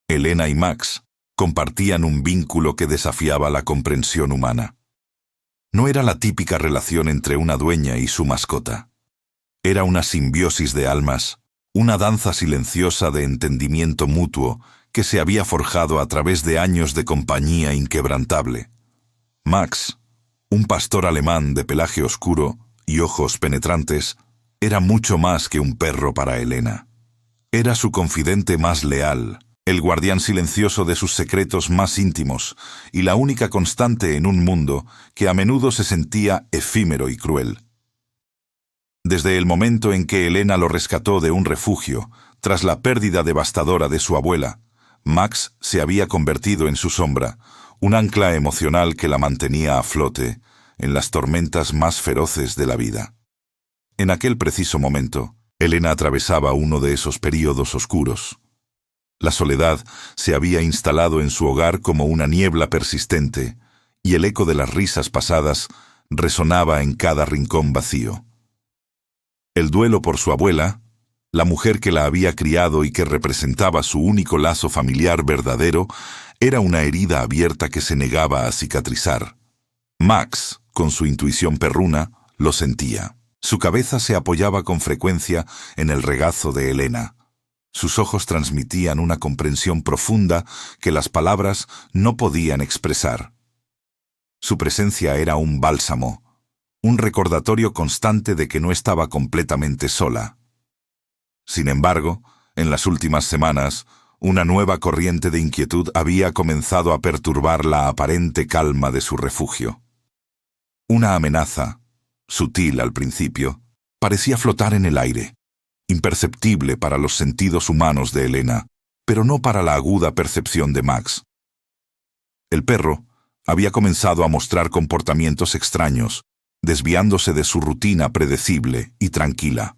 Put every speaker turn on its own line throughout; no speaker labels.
Elena y Max compartían un vínculo que desafiaba la comprensión humana. No era la típica relación entre una dueña y su mascota. Era una simbiosis de almas, una danza silenciosa de entendimiento mutuo que se había forjado a través de años de compañía inquebrantable. Max, un pastor alemán de pelaje oscuro y ojos penetrantes, era mucho más que un perro para Elena. Era su confidente más leal, el guardián silencioso de sus secretos más íntimos y la única constante en un mundo que a menudo se sentía efímero y cruel. Desde el momento en que Elena lo rescató de un refugio, tras la pérdida devastadora de su abuela, Max se había convertido en su sombra, un ancla emocional que la mantenía a flote en las tormentas más feroces de la vida. En aquel preciso momento, Elena atravesaba uno de esos períodos oscuros. La soledad se había instalado en su hogar como una niebla persistente, y el eco de las risas pasadas resonaba en cada rincón vacío. El duelo por su abuela, la mujer que la había criado y que representaba su único lazo familiar verdadero, era una herida abierta que se negaba a cicatrizar. Max, con su intuición perruna, lo sentía. Su cabeza se apoyaba con frecuencia en el regazo de Elena. Sus ojos transmitían una comprensión profunda que las palabras no podían expresar. Su presencia era un bálsamo, un recordatorio constante de que no estaba completamente sola. Sin embargo, en las últimas semanas, una nueva corriente de inquietud había comenzado a perturbar la aparente calma de su refugio. Una amenaza, sutil al principio, parecía flotar en el aire, imperceptible para los sentidos humanos de Elena, pero no para la aguda percepción de Max. El perro había comenzado a mostrar comportamientos extraños, desviándose de su rutina predecible y tranquila.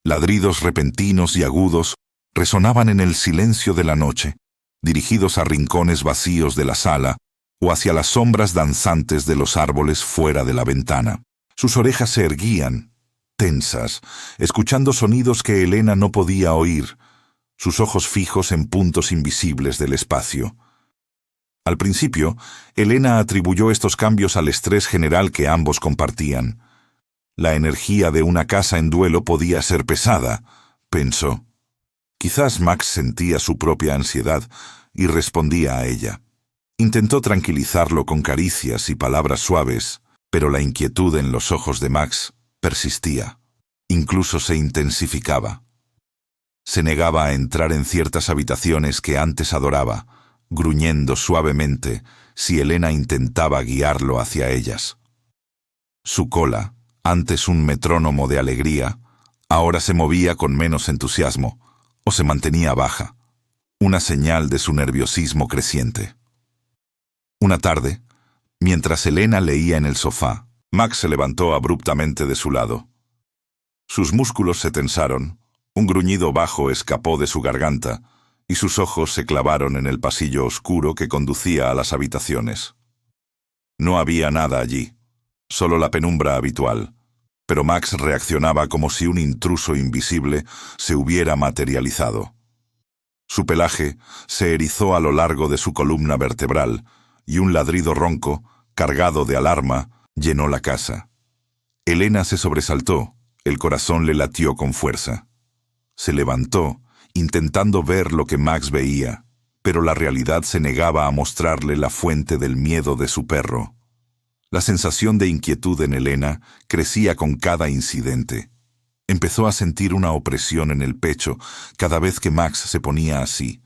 Ladridos repentinos y agudos resonaban en el silencio de la noche, dirigidos a rincones vacíos de la sala o hacia las sombras danzantes de los árboles fuera de la ventana. Sus orejas se erguían, tensas, escuchando sonidos que Elena no podía oír, sus ojos fijos en puntos invisibles del espacio. Al principio, Elena atribuyó estos cambios al estrés general que ambos compartían. La energía de una casa en duelo podía ser pesada, pensó. Quizás Max sentía su propia ansiedad y respondía a ella. Intentó tranquilizarlo con caricias y palabras suaves, pero la inquietud en los ojos de Max persistía, incluso se intensificaba. Se negaba a entrar en ciertas habitaciones que antes adoraba, gruñendo suavemente si Elena intentaba guiarlo hacia ellas. Su cola, antes un metrónomo de alegría, ahora se movía con menos entusiasmo, o se mantenía baja, una señal de su nerviosismo creciente. Una tarde, mientras Elena leía en el sofá, Max se levantó abruptamente de su lado. Sus músculos se tensaron, un gruñido bajo escapó de su garganta, y sus ojos se clavaron en el pasillo oscuro que conducía a las habitaciones. No había nada allí, solo la penumbra habitual, pero Max reaccionaba como si un intruso invisible se hubiera materializado. Su pelaje se erizó a lo largo de su columna vertebral, y un ladrido ronco, cargado de alarma, llenó la casa. Elena se sobresaltó, el corazón le latió con fuerza. Se levantó, intentando ver lo que Max veía, pero la realidad se negaba a mostrarle la fuente del miedo de su perro. La sensación de inquietud en Elena crecía con cada incidente. Empezó a sentir una opresión en el pecho cada vez que Max se ponía así,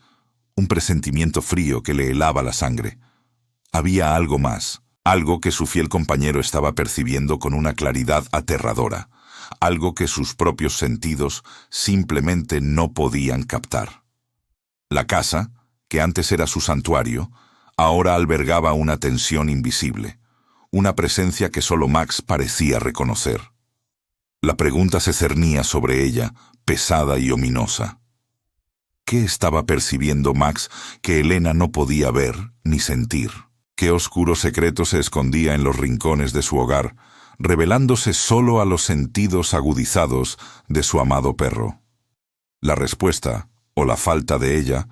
un presentimiento frío que le helaba la sangre. Había algo más, algo que su fiel compañero estaba percibiendo con una claridad aterradora, algo que sus propios sentidos simplemente no podían captar. La casa, que antes era su santuario, ahora albergaba una tensión invisible, una presencia que solo Max parecía reconocer. La pregunta se cernía sobre ella, pesada y ominosa. ¿Qué estaba percibiendo Max que Elena no podía ver ni sentir? ¿Qué oscuro secreto se escondía en los rincones de su hogar, revelándose solo a los sentidos agudizados de su amado perro? La respuesta, o la falta de ella,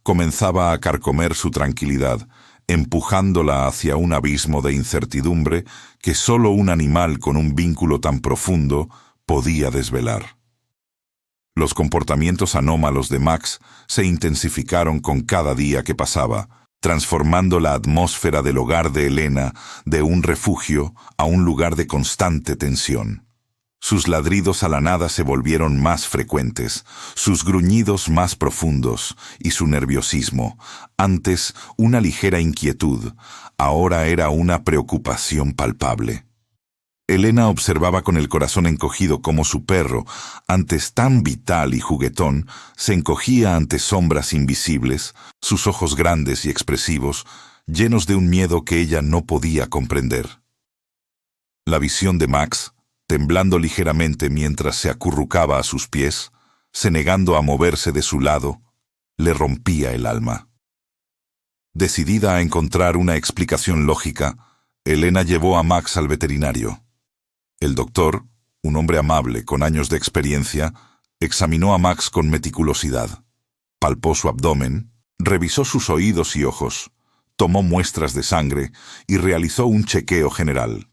comenzaba a carcomer su tranquilidad, empujándola hacia un abismo de incertidumbre que solo un animal con un vínculo tan profundo podía desvelar. Los comportamientos anómalos de Max se intensificaron con cada día que pasaba, transformando la atmósfera del hogar de Elena de un refugio a un lugar de constante tensión. Sus ladridos a la nada se volvieron más frecuentes, sus gruñidos más profundos y su nerviosismo, antes una ligera inquietud, ahora era una preocupación palpable. Elena observaba con el corazón encogido cómo su perro, antes tan vital y juguetón, se encogía ante sombras invisibles, sus ojos grandes y expresivos, llenos de un miedo que ella no podía comprender. La visión de Max, temblando ligeramente mientras se acurrucaba a sus pies, se negando a moverse de su lado, le rompía el alma. Decidida a encontrar una explicación lógica, Elena llevó a Max al veterinario. El doctor, un hombre amable con años de experiencia, examinó a Max con meticulosidad. Palpó su abdomen, revisó sus oídos y ojos, tomó muestras de sangre y realizó un chequeo general.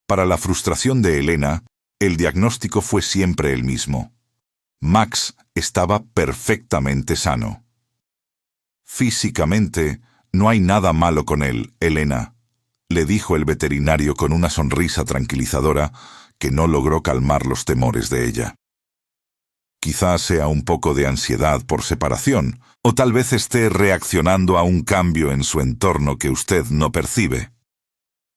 Para la frustración de Elena, el diagnóstico fue siempre el mismo. Max estaba perfectamente sano. Físicamente, no hay nada malo con él, Elena, le dijo el veterinario con una sonrisa tranquilizadora que no logró calmar los temores de ella. Quizás sea un poco de ansiedad por separación, o tal vez esté reaccionando a un cambio en su entorno que usted no percibe.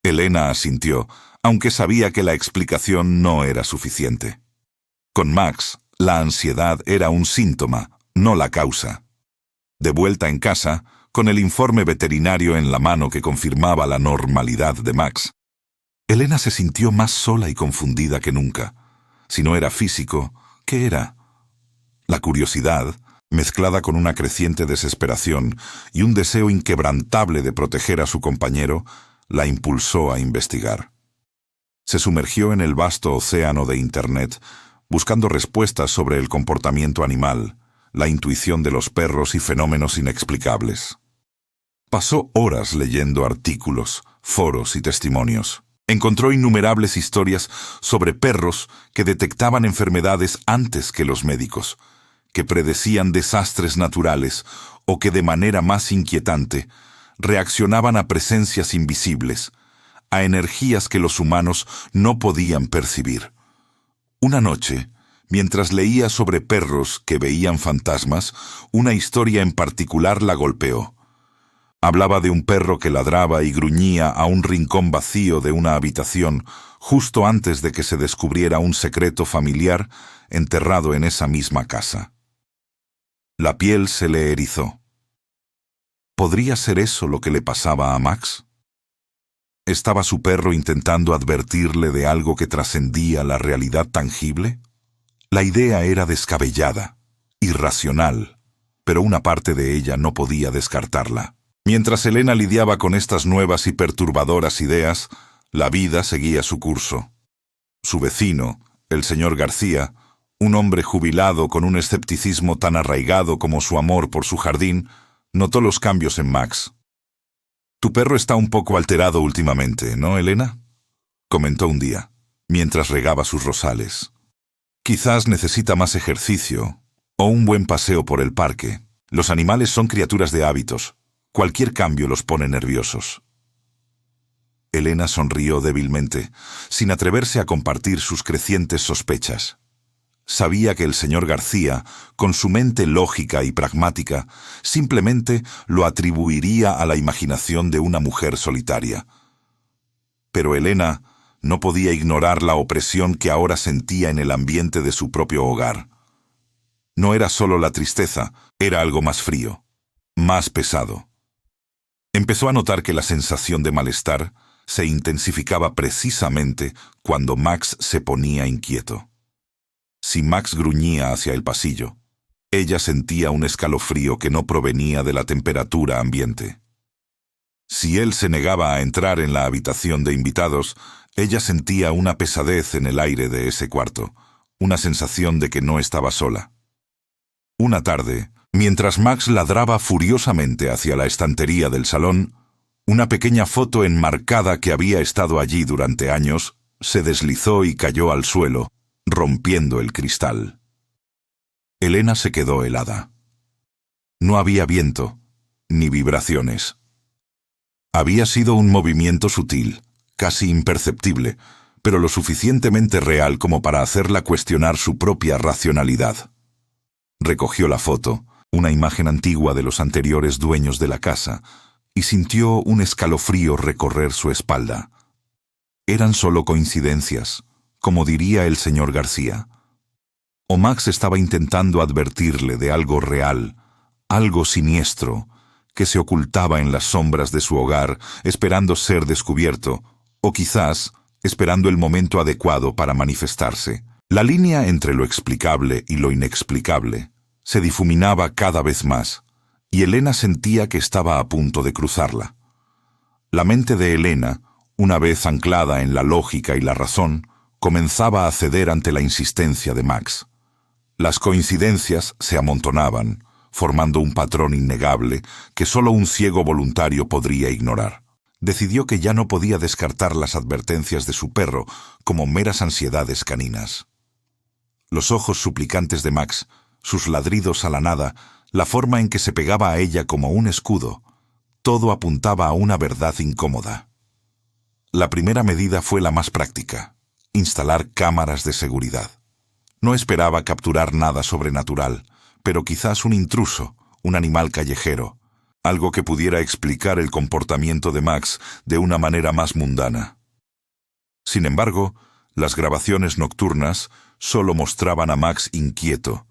Elena asintió, aunque sabía que la explicación no era suficiente. Con Max, la ansiedad era un síntoma, no la causa. De vuelta en casa, con el informe veterinario en la mano que confirmaba la normalidad de Max, Elena se sintió más sola y confundida que nunca. Si no era físico, ¿qué era? La curiosidad, mezclada con una creciente desesperación y un deseo inquebrantable de proteger a su compañero, la impulsó a investigar. Se sumergió en el vasto océano de Internet, buscando respuestas sobre el comportamiento animal, la intuición de los perros y fenómenos inexplicables. Pasó horas leyendo artículos, foros y testimonios. Encontró innumerables historias sobre perros que detectaban enfermedades antes que los médicos, que predecían desastres naturales o que de manera más inquietante reaccionaban a presencias invisibles, a energías que los humanos no podían percibir. Una noche, mientras leía sobre perros que veían fantasmas, una historia en particular la golpeó. Hablaba de un perro que ladraba y gruñía a un rincón vacío de una habitación justo antes de que se descubriera un secreto familiar enterrado en esa misma casa. La piel se le erizó. ¿Podría ser eso lo que le pasaba a Max? ¿Estaba su perro intentando advertirle de algo que trascendía la realidad tangible? La idea era descabellada, irracional, pero una parte de ella no podía descartarla. Mientras Elena lidiaba con estas nuevas y perturbadoras ideas, la vida seguía su curso. Su vecino, el señor García, un hombre jubilado con un escepticismo tan arraigado como su amor por su jardín, notó los cambios en Max. «Tu perro está un poco alterado últimamente, ¿no, Elena?», comentó un día, mientras regaba sus rosales. «Quizás necesita más ejercicio o un buen paseo por el parque. Los animales son criaturas de hábitos. Cualquier cambio los pone nerviosos». Elena sonrió débilmente, sin atreverse a compartir sus crecientes sospechas. Sabía que el señor García, con su mente lógica y pragmática, simplemente lo atribuiría a la imaginación de una mujer solitaria. Pero Elena no podía ignorar la opresión que ahora sentía en el ambiente de su propio hogar. No era solo la tristeza, era algo más frío, más pesado. Empezó a notar que la sensación de malestar se intensificaba precisamente cuando Max se ponía inquieto. Si Max gruñía hacia el pasillo, ella sentía un escalofrío que no provenía de la temperatura ambiente. Si él se negaba a entrar en la habitación de invitados, ella sentía una pesadez en el aire de ese cuarto, una sensación de que no estaba sola. Una tarde, Mientras Max ladraba furiosamente hacia la estantería del salón, una pequeña foto enmarcada que había estado allí durante años se deslizó y cayó al suelo, rompiendo el cristal. Elena se quedó helada. No había viento, ni vibraciones. Había sido un movimiento sutil, casi imperceptible, pero lo suficientemente real como para hacerla cuestionar su propia racionalidad. Recogió la foto, una imagen antigua de los anteriores dueños de la casa, y sintió un escalofrío recorrer su espalda. Eran solo coincidencias, como diría el señor García. O Max estaba intentando advertirle de algo real, algo siniestro, que se ocultaba en las sombras de su hogar, esperando ser descubierto, o quizás esperando el momento adecuado para manifestarse. La línea entre lo explicable y lo inexplicable se difuminaba cada vez más, y Elena sentía que estaba a punto de cruzarla. La mente de Elena, una vez anclada en la lógica y la razón, comenzaba a ceder ante la insistencia de Max. Las coincidencias se amontonaban, formando un patrón innegable que solo un ciego voluntario podría ignorar. Decidió que ya no podía descartar las advertencias de su perro como meras ansiedades caninas. Los ojos suplicantes de Max, sus ladridos a la nada, la forma en que se pegaba a ella como un escudo, todo apuntaba a una verdad incómoda. La primera medida fue la más práctica: instalar cámaras de seguridad. No esperaba capturar nada sobrenatural, pero quizás un intruso, un animal callejero, algo que pudiera explicar el comportamiento de Max de una manera más mundana. Sin embargo, las grabaciones nocturnas solo mostraban a Max inquieto,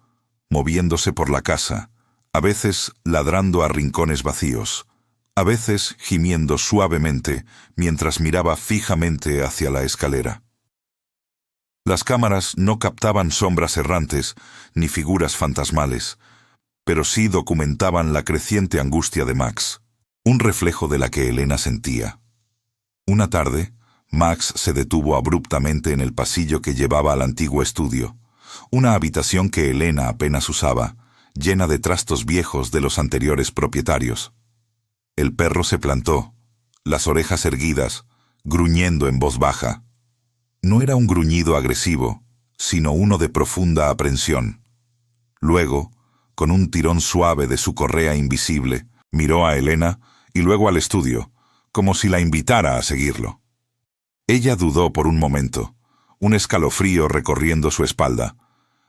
moviéndose por la casa, a veces ladrando a rincones vacíos, a veces gimiendo suavemente mientras miraba fijamente hacia la escalera. Las cámaras no captaban sombras errantes ni figuras fantasmales, pero sí documentaban la creciente angustia de Max, un reflejo de la que Elena sentía. Una tarde, Max se detuvo abruptamente en el pasillo que llevaba al antiguo estudio, una habitación que Elena apenas usaba, llena de trastos viejos de los anteriores propietarios. El perro se plantó, las orejas erguidas, gruñendo en voz baja. No era un gruñido agresivo, sino uno de profunda aprensión. Luego, con un tirón suave de su correa invisible, miró a Elena y luego al estudio, como si la invitara a seguirlo. Ella dudó por un momento, un escalofrío recorriendo su espalda,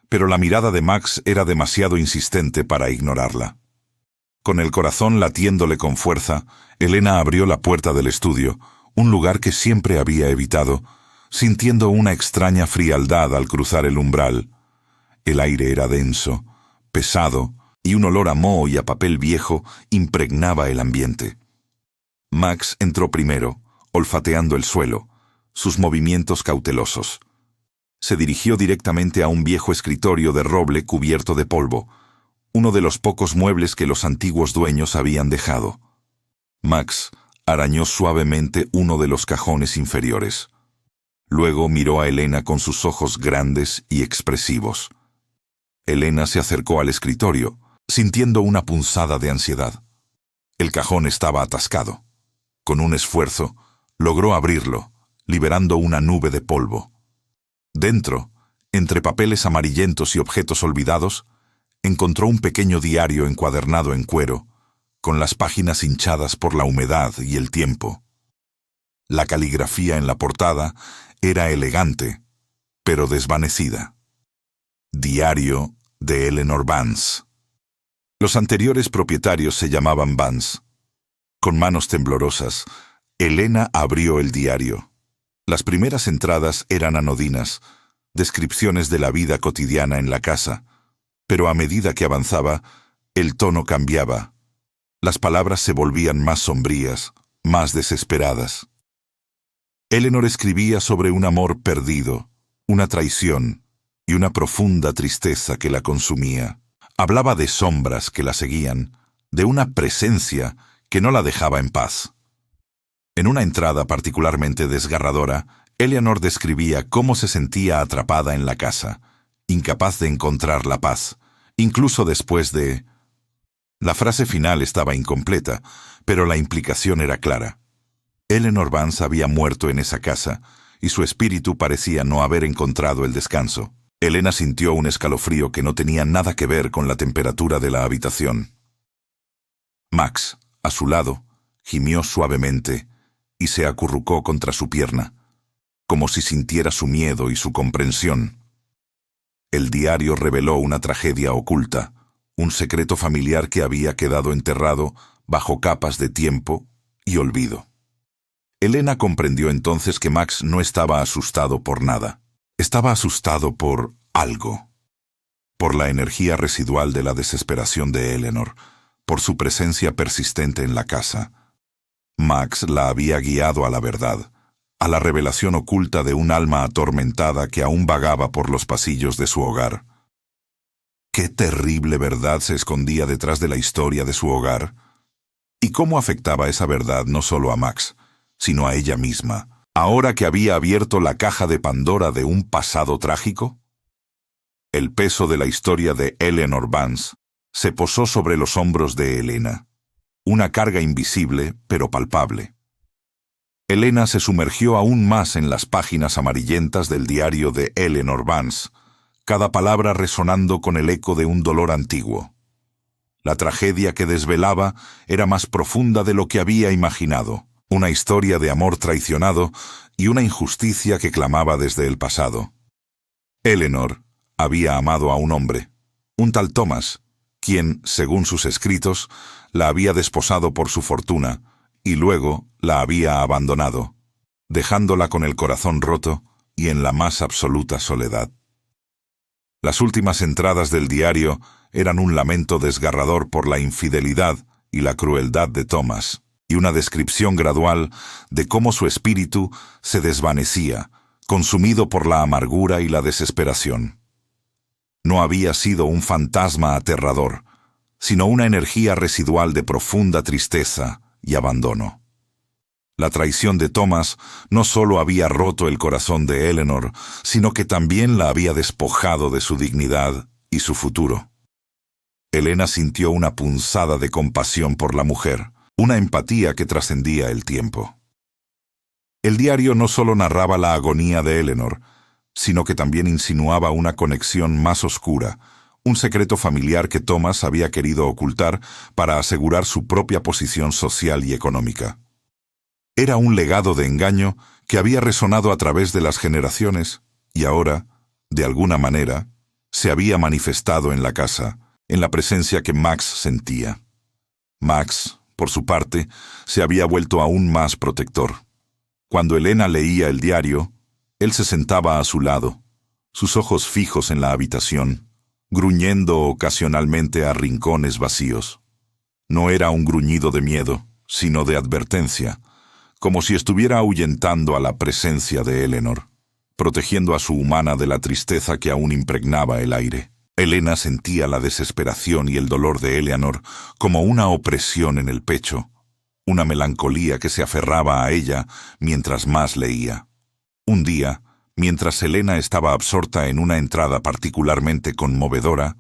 pero la mirada de Max era demasiado insistente para ignorarla. Con el corazón latiéndole con fuerza, Elena abrió la puerta del estudio, un lugar que siempre había evitado, sintiendo una extraña frialdad al cruzar el umbral. El aire era denso, pesado, y un olor a moho y a papel viejo impregnaba el ambiente. Max entró primero, olfateando el suelo, sus movimientos cautelosos. Se dirigió directamente a un viejo escritorio de roble cubierto de polvo, uno de los pocos muebles que los antiguos dueños habían dejado. Max arañó suavemente uno de los cajones inferiores. Luego miró a Elena con sus ojos grandes y expresivos. Elena se acercó al escritorio, sintiendo una punzada de ansiedad. El cajón estaba atascado. Con un esfuerzo, logró abrirlo, liberando una nube de polvo. Dentro, entre papeles amarillentos y objetos olvidados, encontró un pequeño diario encuadernado en cuero, con las páginas hinchadas por la humedad y el tiempo. La caligrafía en la portada era elegante, pero desvanecida. Diario de Eleanor Vance. Los anteriores propietarios se llamaban Vance. Con manos temblorosas, Elena abrió el diario. Las primeras entradas eran anodinas, descripciones de la vida cotidiana en la casa, pero a medida que avanzaba, el tono cambiaba. Las palabras se volvían más sombrías, más desesperadas. Eleanor escribía sobre un amor perdido, una traición y una profunda tristeza que la consumía. Hablaba de sombras que la seguían, de una presencia que no la dejaba en paz. En una entrada particularmente desgarradora, Eleanor describía cómo se sentía atrapada en la casa, incapaz de encontrar la paz, incluso después de La frase final estaba incompleta, pero la implicación era clara. Eleanor Vance había muerto en esa casa, y su espíritu parecía no haber encontrado el descanso. Elena sintió un escalofrío que no tenía nada que ver con la temperatura de la habitación. Max, a su lado, gimió suavemente y se acurrucó contra su pierna, como si sintiera su miedo y su comprensión. El diario reveló una tragedia oculta, un secreto familiar que había quedado enterrado bajo capas de tiempo y olvido. Elena comprendió entonces que Max no estaba asustado por nada. Estaba asustado por algo. Por la energía residual de la desesperación de Eleanor, por su presencia persistente en la casa. Max la había guiado a la verdad, a la revelación oculta de un alma atormentada que aún vagaba por los pasillos de su hogar. ¿Qué terrible verdad se escondía detrás de la historia de su hogar? ¿Y cómo afectaba esa verdad no solo a Max, sino a ella misma, ahora que había abierto la caja de Pandora de un pasado trágico? El peso de la historia de Eleanor Vance se posó sobre los hombros de Elena, una carga invisible pero palpable. Elena se sumergió aún más en las páginas amarillentas del diario de Eleanor Vance, cada palabra resonando con el eco de un dolor antiguo. La tragedia que desvelaba era más profunda de lo que había imaginado, una historia de amor traicionado y una injusticia que clamaba desde el pasado. Eleanor había amado a un hombre, un tal Thomas, quien, según sus escritos, la había desposado por su fortuna y luego la había abandonado, dejándola con el corazón roto y en la más absoluta soledad. Las últimas entradas del diario eran un lamento desgarrador por la infidelidad y la crueldad de Thomas, y una descripción gradual de cómo su espíritu se desvanecía, consumido por la amargura y la desesperación. No había sido un fantasma aterrador, sino una energía residual de profunda tristeza y abandono. La traición de Thomas no solo había roto el corazón de Eleanor, sino que también la había despojado de su dignidad y su futuro. Elena sintió una punzada de compasión por la mujer, una empatía que trascendía el tiempo. El diario no solo narraba la agonía de Eleanor, sino que también insinuaba una conexión más oscura, un secreto familiar que Thomas había querido ocultar para asegurar su propia posición social y económica. Era un legado de engaño que había resonado a través de las generaciones y ahora, de alguna manera, se había manifestado en la casa, en la presencia que Max sentía. Max, por su parte, se había vuelto aún más protector. Cuando Elena leía el diario, él se sentaba a su lado, sus ojos fijos en la habitación, gruñendo ocasionalmente a rincones vacíos. No era un gruñido de miedo, sino de advertencia, como si estuviera ahuyentando a la presencia de Eleanor, protegiendo a su humana de la tristeza que aún impregnaba el aire. Elena sentía la desesperación y el dolor de Eleanor como una opresión en el pecho, una melancolía que se aferraba a ella mientras más leía. Un día, mientras Elena estaba absorta en una entrada particularmente conmovedora,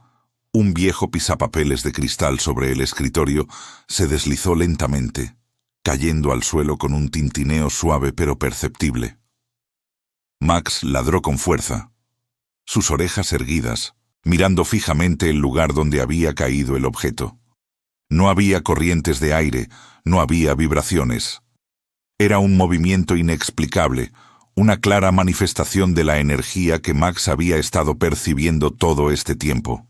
un viejo pisapapeles de cristal sobre el escritorio se deslizó lentamente, cayendo al suelo con un tintineo suave pero perceptible. Max ladró con fuerza, sus orejas erguidas, mirando fijamente el lugar donde había caído el objeto. No había corrientes de aire, no había vibraciones. Era un movimiento inexplicable, una clara manifestación de la energía que Max había estado percibiendo todo este tiempo.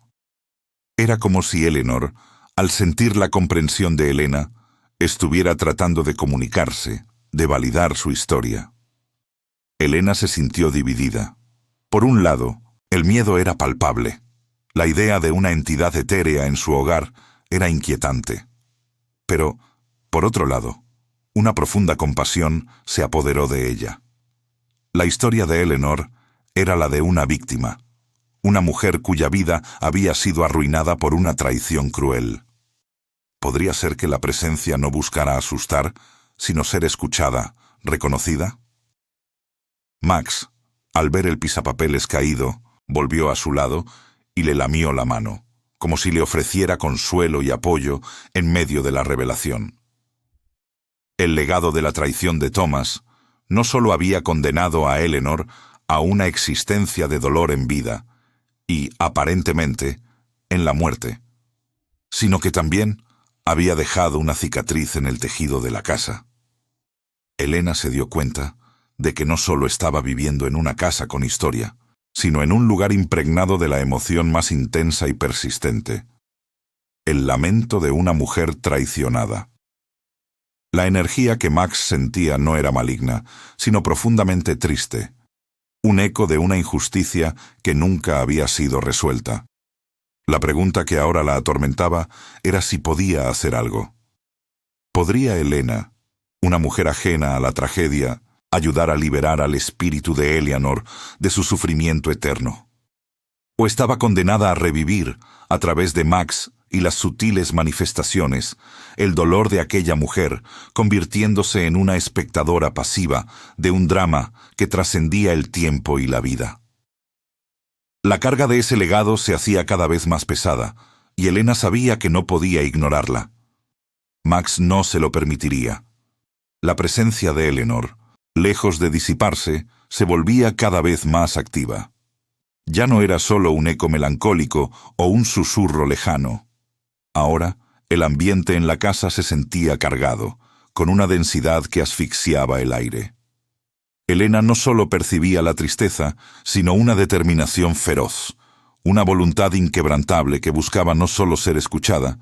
Era como si Eleanor, al sentir la comprensión de Elena, estuviera tratando de comunicarse, de validar su historia. Elena se sintió dividida. Por un lado, el miedo era palpable. La idea de una entidad etérea en su hogar era inquietante. Pero, por otro lado, una profunda compasión se apoderó de ella. La historia de Eleanor era la de una víctima, una mujer cuya vida había sido arruinada por una traición cruel. ¿Podría ser que la presencia no buscara asustar, sino ser escuchada, reconocida? Max, al ver el pisapapeles caído, volvió a su lado y le lamió la mano, como si le ofreciera consuelo y apoyo en medio de la revelación. El legado de la traición de Thomas no solo había condenado a Eleanor a una existencia de dolor en vida y, aparentemente, en la muerte, sino que también había dejado una cicatriz en el tejido de la casa. Elena se dio cuenta de que no solo estaba viviendo en una casa con historia, sino en un lugar impregnado de la emoción más intensa y persistente: el lamento de una mujer traicionada. La energía que Max sentía no era maligna, sino profundamente triste, un eco de una injusticia que nunca había sido resuelta. La pregunta que ahora la atormentaba era si podía hacer algo. ¿Podría Elena, una mujer ajena a la tragedia, ayudar a liberar al espíritu de Eleanor de su sufrimiento eterno? ¿O estaba condenada a revivir, a través de Max y las sutiles manifestaciones, el dolor de aquella mujer, convirtiéndose en una espectadora pasiva de un drama que trascendía el tiempo y la vida? La carga de ese legado se hacía cada vez más pesada, y Elena sabía que no podía ignorarla. Max no se lo permitiría. La presencia de Eleanor, lejos de disiparse, se volvía cada vez más activa. Ya no era solo un eco melancólico o un susurro lejano. Ahora, el ambiente en la casa se sentía cargado, con una densidad que asfixiaba el aire. Elena no solo percibía la tristeza, sino una determinación feroz, una voluntad inquebrantable que buscaba no solo ser escuchada,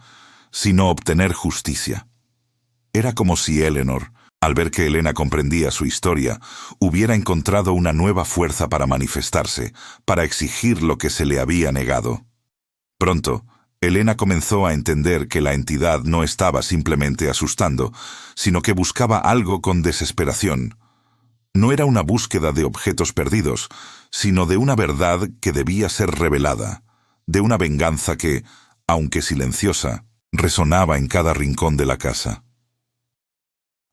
sino obtener justicia. Era como si Eleanor, al ver que Elena comprendía su historia, hubiera encontrado una nueva fuerza para manifestarse, para exigir lo que se le había negado. Pronto, Elena comenzó a entender que la entidad no estaba simplemente asustando, sino que buscaba algo con desesperación. No era una búsqueda de objetos perdidos, sino de una verdad que debía ser revelada, de una venganza que, aunque silenciosa, resonaba en cada rincón de la casa.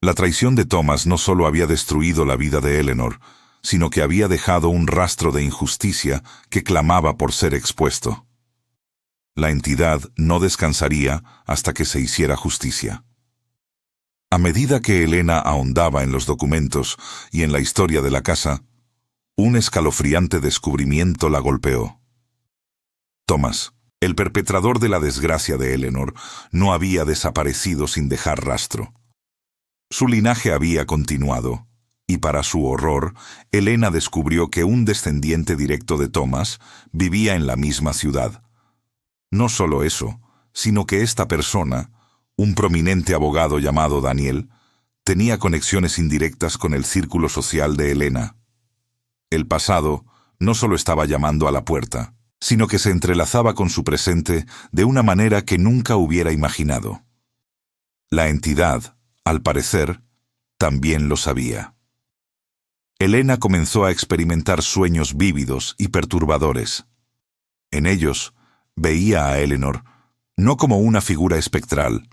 La traición de Thomas no solo había destruido la vida de Eleanor, sino que había dejado un rastro de injusticia que clamaba por ser expuesto. La entidad no descansaría hasta que se hiciera justicia. A medida que Elena ahondaba en los documentos y en la historia de la casa, un escalofriante descubrimiento la golpeó. Thomas, el perpetrador de la desgracia de Eleanor, no había desaparecido sin dejar rastro. Su linaje había continuado, y para su horror, Elena descubrió que un descendiente directo de Thomas vivía en la misma ciudad. No solo eso, sino que esta persona, un prominente abogado llamado Daniel, tenía conexiones indirectas con el círculo social de Elena. El pasado no solo estaba llamando a la puerta, sino que se entrelazaba con su presente de una manera que nunca hubiera imaginado. La entidad, al parecer, también lo sabía. Elena comenzó a experimentar sueños vívidos y perturbadores. En ellos, veía a Eleanor no como una figura espectral,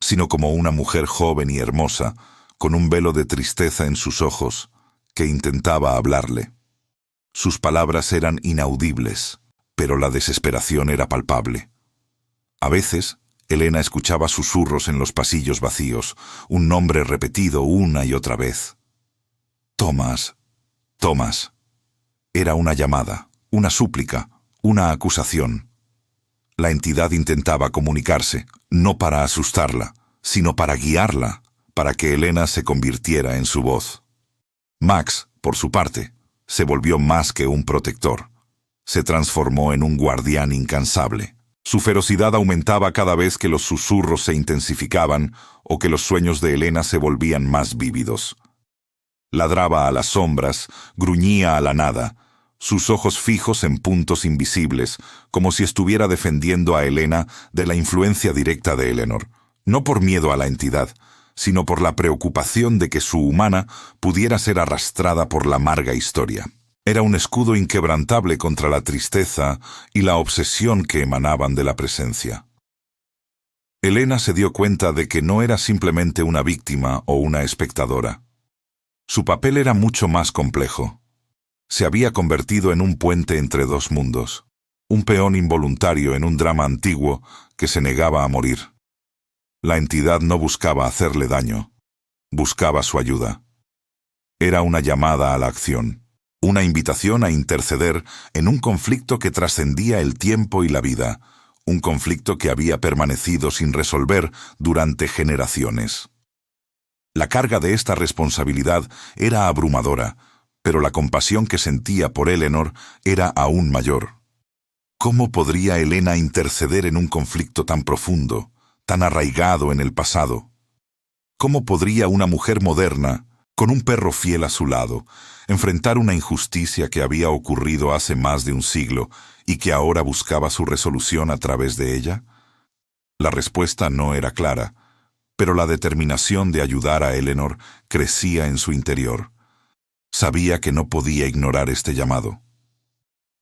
sino como una mujer joven y hermosa, con un velo de tristeza en sus ojos, que intentaba hablarle. Sus palabras eran inaudibles, pero la desesperación era palpable. A veces, Elena escuchaba susurros en los pasillos vacíos, un nombre repetido una y otra vez. Thomas, Thomas. Era una llamada, una súplica, una acusación. La entidad intentaba comunicarse, no para asustarla, sino para guiarla, para que Elena se convirtiera en su voz. Max, por su parte, se volvió más que un protector. Se transformó en un guardián incansable. Su ferocidad aumentaba cada vez que los susurros se intensificaban o que los sueños de Elena se volvían más vívidos. Ladraba a las sombras, gruñía a la nada, sus ojos fijos en puntos invisibles, como si estuviera defendiendo a Elena de la influencia directa de Eleanor, no por miedo a la entidad, sino por la preocupación de que su humana pudiera ser arrastrada por la amarga historia. Era un escudo inquebrantable contra la tristeza y la obsesión que emanaban de la presencia. Elena se dio cuenta de que no era simplemente una víctima o una espectadora. Su papel era mucho más complejo. Se había convertido en un puente entre dos mundos. un peón involuntario en un drama antiguo que se negaba a morir. La entidad no buscaba hacerle daño, buscaba su ayuda. Era una llamada a la acción, una invitación a interceder en un conflicto que trascendía el tiempo y la vida, un conflicto que había permanecido sin resolver durante generaciones. La carga de esta responsabilidad era abrumadora, pero la compasión que sentía por Eleanor era aún mayor. ¿Cómo podría Helena interceder en un conflicto tan profundo, tan arraigado en el pasado? ¿Cómo podría una mujer moderna, con un perro fiel a su lado, enfrentar una injusticia que había ocurrido hace más de un siglo y que ahora buscaba su resolución a través de ella? La respuesta no era clara, pero la determinación de ayudar a Eleanor crecía en su interior. Sabía que no podía ignorar este llamado.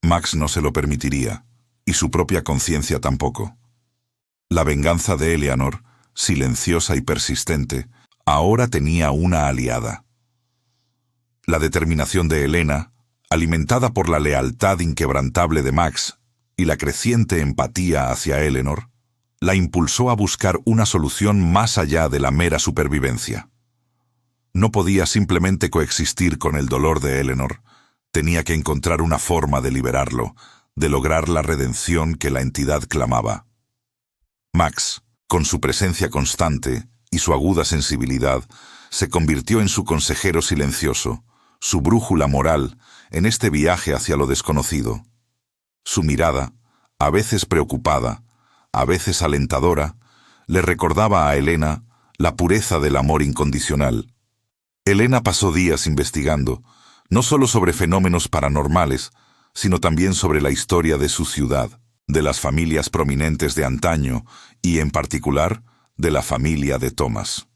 Max no se lo permitiría, y su propia conciencia tampoco. La venganza de Eleanor, silenciosa y persistente, ahora tenía una aliada. La determinación de Helena, alimentada por la lealtad inquebrantable de Max y la creciente empatía hacia Eleanor, la impulsó a buscar una solución más allá de la mera supervivencia. No podía simplemente coexistir con el dolor de Eleanor, tenía que encontrar una forma de liberarlo, de lograr la redención que la entidad clamaba. Max, con su presencia constante y su aguda sensibilidad, se convirtió en su consejero silencioso, su brújula moral en este viaje hacia lo desconocido. Su mirada, a veces preocupada, a veces alentadora, le recordaba a Helena la pureza del amor incondicional. Helena pasó días investigando, no solo sobre fenómenos paranormales, sino también sobre la historia de su ciudad, de las familias prominentes de antaño y, en particular, de la familia de Thomas.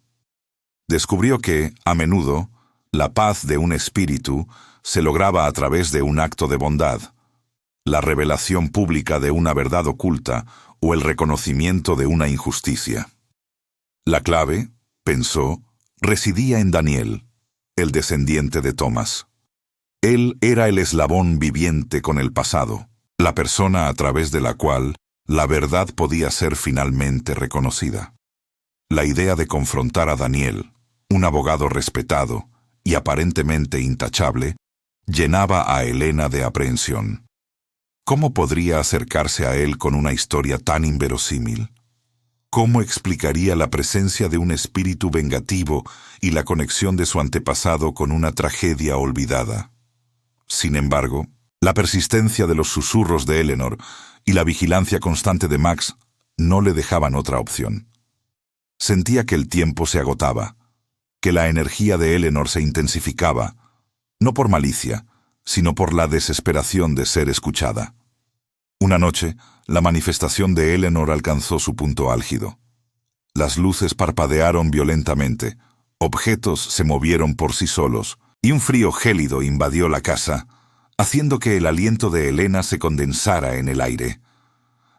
Descubrió que, a menudo, la paz de un espíritu se lograba a través de un acto de bondad, la revelación pública de una verdad oculta o el reconocimiento de una injusticia. La clave, pensó, residía en Daniel, el descendiente de Thomas. Él era el eslabón viviente con el pasado, la persona a través de la cual la verdad podía ser finalmente reconocida. La idea de confrontar a Daniel, un abogado respetado y aparentemente intachable, llenaba a Helena de aprehensión. ¿Cómo podría acercarse a él con una historia tan inverosímil? ¿Cómo explicaría la presencia de un espíritu vengativo y la conexión de su antepasado con una tragedia olvidada? Sin embargo, la persistencia de los susurros de Eleanor y la vigilancia constante de Max no le dejaban otra opción. Sentía que el tiempo se agotaba, que la energía de Eleanor se intensificaba, no por malicia, sino por la desesperación de ser escuchada. Una noche, la manifestación de Eleanor alcanzó su punto álgido. Las luces parpadearon violentamente, objetos se movieron por sí solos, y un frío gélido invadió la casa, haciendo que el aliento de Helena se condensara en el aire.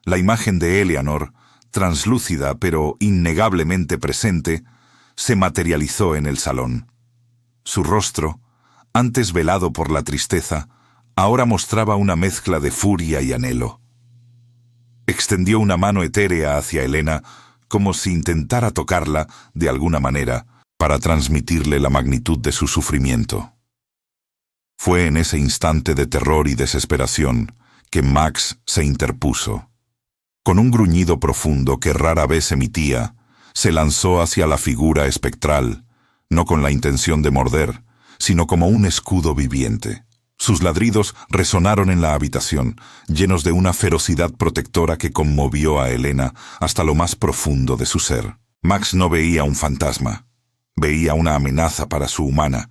La imagen de Eleanor, translúcida pero innegablemente presente, se materializó en el salón. Su rostro, antes velado por la tristeza, ahora mostraba una mezcla de furia y anhelo. Extendió una mano etérea hacia Helena, como si intentara tocarla, de alguna manera, para transmitirle la magnitud de su sufrimiento. Fue en ese instante de terror y desesperación que Max se interpuso. Con un gruñido profundo que rara vez emitía, se lanzó hacia la figura espectral, no con la intención de morder, sino como un escudo viviente. Sus ladridos resonaron en la habitación, llenos de una ferocidad protectora que conmovió a Helena hasta lo más profundo de su ser. Max no veía un fantasma, veía una amenaza para su humana,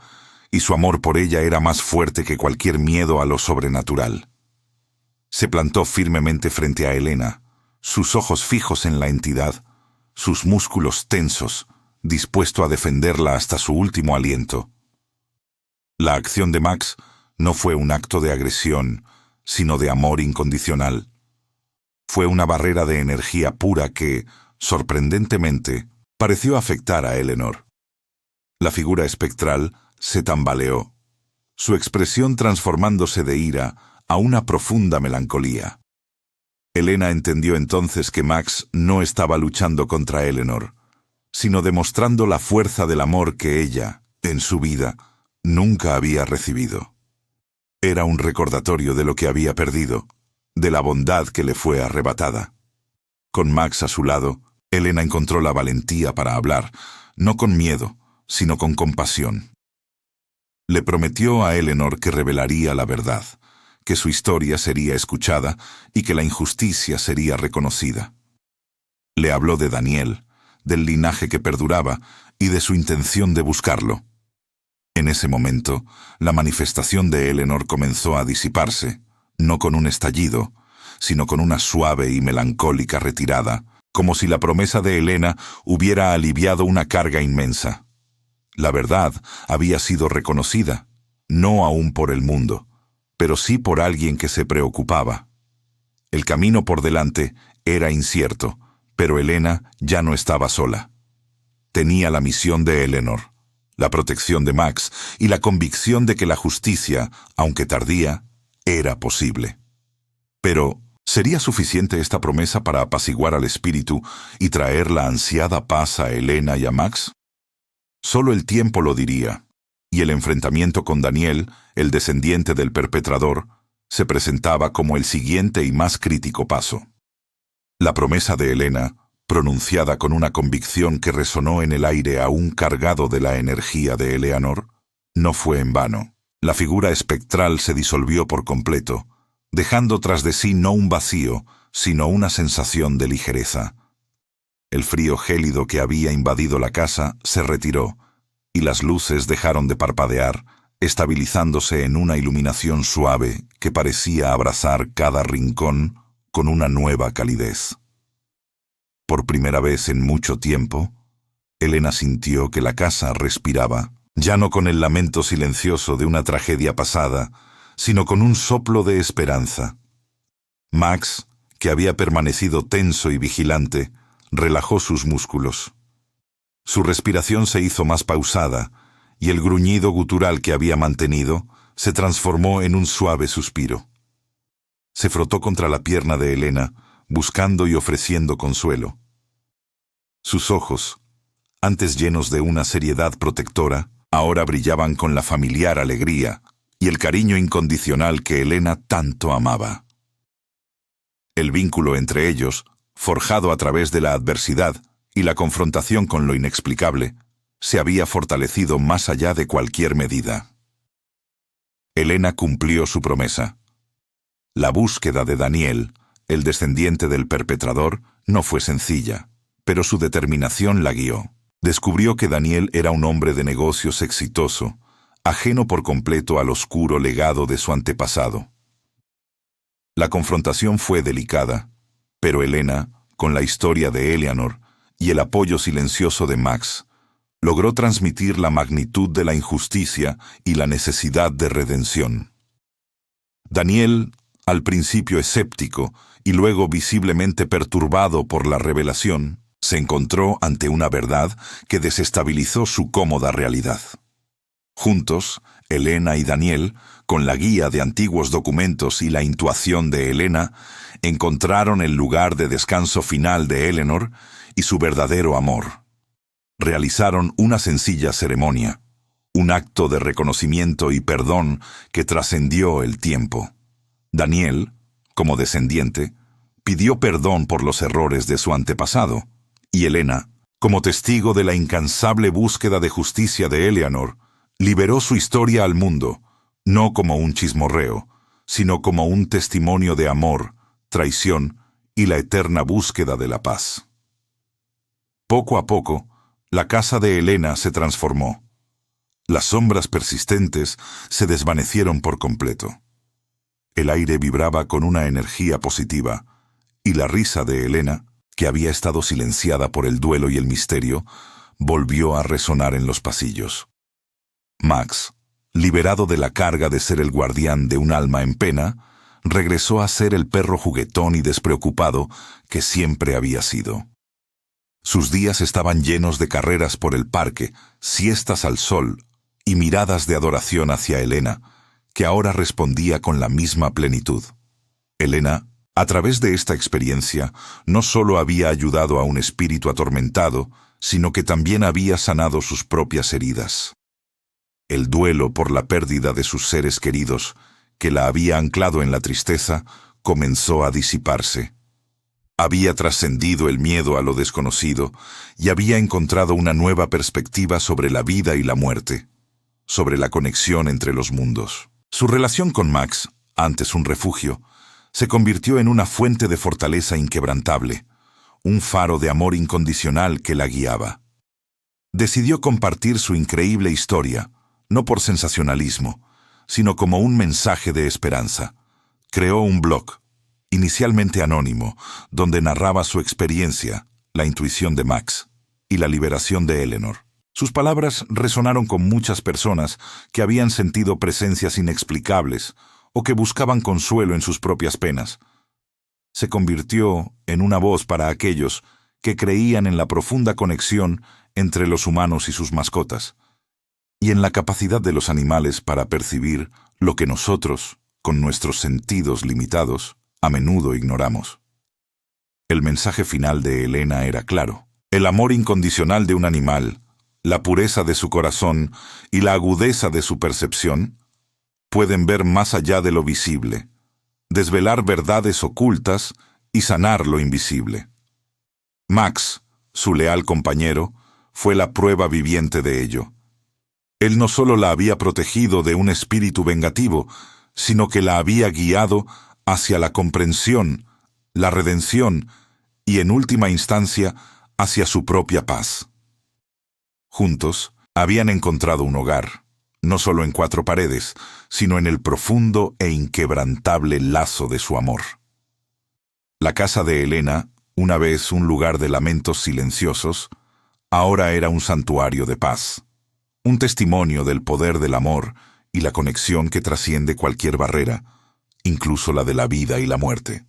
y su amor por ella era más fuerte que cualquier miedo a lo sobrenatural. Se plantó firmemente frente a Helena, sus ojos fijos en la entidad, sus músculos tensos, dispuesto a defenderla hasta su último aliento. La acción de Max no fue un acto de agresión, sino de amor incondicional. Fue una barrera de energía pura que, sorprendentemente, pareció afectar a Eleanor. La figura espectral se tambaleó, su expresión transformándose de ira a una profunda melancolía. Elena entendió entonces que Max no estaba luchando contra Eleanor, sino demostrando la fuerza del amor que ella, en su vida, nunca había recibido. Era un recordatorio de lo que había perdido, de la bondad que le fue arrebatada. Con Max a su lado, Elena encontró la valentía para hablar, no con miedo, sino con compasión. Le prometió a Eleanor que revelaría la verdad, que su historia sería escuchada y que la injusticia sería reconocida. Le habló de Daniel, del linaje que perduraba y de su intención de buscarlo. En ese momento, la manifestación de Eleanor comenzó a disiparse, no con un estallido, sino con una suave y melancólica retirada, como si la promesa de Elena hubiera aliviado una carga inmensa. La verdad había sido reconocida, no aún por el mundo, pero sí por alguien que se preocupaba. El camino por delante era incierto, pero Elena ya no estaba sola. Tenía la misión de Eleanor, la protección de Max y la convicción de que la justicia, aunque tardía, era posible. Pero, ¿sería suficiente esta promesa para apaciguar al espíritu y traer la ansiada paz a Elena y a Max? Solo el tiempo lo diría, y el enfrentamiento con Daniel, el descendiente del perpetrador, se presentaba como el siguiente y más crítico paso. La promesa de Elena, pronunciada con una convicción que resonó en el aire aún cargado de la energía de Eleanor, no fue en vano. La figura espectral se disolvió por completo, dejando tras de sí no un vacío, sino una sensación de ligereza. El frío gélido que había invadido la casa se retiró, y las luces dejaron de parpadear, estabilizándose en una iluminación suave que parecía abrazar cada rincón con una nueva calidez. Por primera vez en mucho tiempo, Elena sintió que la casa respiraba, ya no con el lamento silencioso de una tragedia pasada, sino con un soplo de esperanza. Max, que había permanecido tenso y vigilante, relajó sus músculos. Su respiración se hizo más pausada, y el gruñido gutural que había mantenido se transformó en un suave suspiro. Se frotó contra la pierna de Elena, buscando y ofreciendo consuelo. Sus ojos, antes llenos de una seriedad protectora, ahora brillaban con la familiar alegría y el cariño incondicional que Elena tanto amaba. El vínculo entre ellos, forjado a través de la adversidad y la confrontación con lo inexplicable, se había fortalecido más allá de cualquier medida. Elena cumplió su promesa. La búsqueda de Daniel, el descendiente del perpetrador, no fue sencilla, pero su determinación la guió. Descubrió que Daniel era un hombre de negocios exitoso, ajeno por completo al oscuro legado de su antepasado. La confrontación fue delicada, pero Elena, con la historia de Eleanor y el apoyo silencioso de Max, logró transmitir la magnitud de la injusticia y la necesidad de redención. Daniel, al principio escéptico y luego visiblemente perturbado por la revelación, se encontró ante una verdad que desestabilizó su cómoda realidad. Juntos, Elena y Daniel, con la guía de antiguos documentos y la intuición de Elena, encontraron el lugar de descanso final de Eleanor y su verdadero amor. Realizaron una sencilla ceremonia, un acto de reconocimiento y perdón que trascendió el tiempo. Daniel, como descendiente, pidió perdón por los errores de su antepasado, y Elena, como testigo de la incansable búsqueda de justicia de Eleanor, liberó su historia al mundo, no como un chismorreo, sino como un testimonio de amor, traición y la eterna búsqueda de la paz. Poco a poco, la casa de Elena se transformó. Las sombras persistentes se desvanecieron por completo. El aire vibraba con una energía positiva, y la risa de Elena, que había estado silenciada por el duelo y el misterio, volvió a resonar en los pasillos. Max, liberado de la carga de ser el guardián de un alma en pena, regresó a ser el perro juguetón y despreocupado que siempre había sido. Sus días estaban llenos de carreras por el parque, siestas al sol y miradas de adoración hacia Elena, que ahora respondía con la misma plenitud. Elena, A través de esta experiencia, no solo había ayudado a un espíritu atormentado, sino que también había sanado sus propias heridas. El duelo por la pérdida de sus seres queridos, que la había anclado en la tristeza, comenzó a disiparse. Había trascendido el miedo a lo desconocido y había encontrado una nueva perspectiva sobre la vida y la muerte, sobre la conexión entre los mundos. Su relación con Max, antes un refugio, se convirtió en una fuente de fortaleza inquebrantable, un faro de amor incondicional que la guiaba. Decidió compartir su increíble historia, no por sensacionalismo, sino como un mensaje de esperanza. Creó un blog, inicialmente anónimo, donde narraba su experiencia, la intuición de Max y la liberación de Eleanor. Sus palabras resonaron con muchas personas que habían sentido presencias inexplicables o que buscaban consuelo en sus propias penas. Se convirtió en una voz para aquellos que creían en la profunda conexión entre los humanos y sus mascotas, y en la capacidad de los animales para percibir lo que nosotros, con nuestros sentidos limitados, a menudo ignoramos. El mensaje final de Elena era claro. El amor incondicional de un animal, la pureza de su corazón y la agudeza de su percepción pueden ver más allá de lo visible, desvelar verdades ocultas y sanar lo invisible. Max, su leal compañero, fue la prueba viviente de ello. Él no solo la había protegido de un espíritu vengativo, sino que la había guiado hacia la comprensión, la redención y, en última instancia, hacia su propia paz. Juntos, habían encontrado un hogar, no solo en 4 paredes, sino en el profundo e inquebrantable lazo de su amor. La casa de Elena, una vez un lugar de lamentos silenciosos, ahora era un santuario de paz, un testimonio del poder del amor y la conexión que trasciende cualquier barrera, incluso la de la vida y la muerte.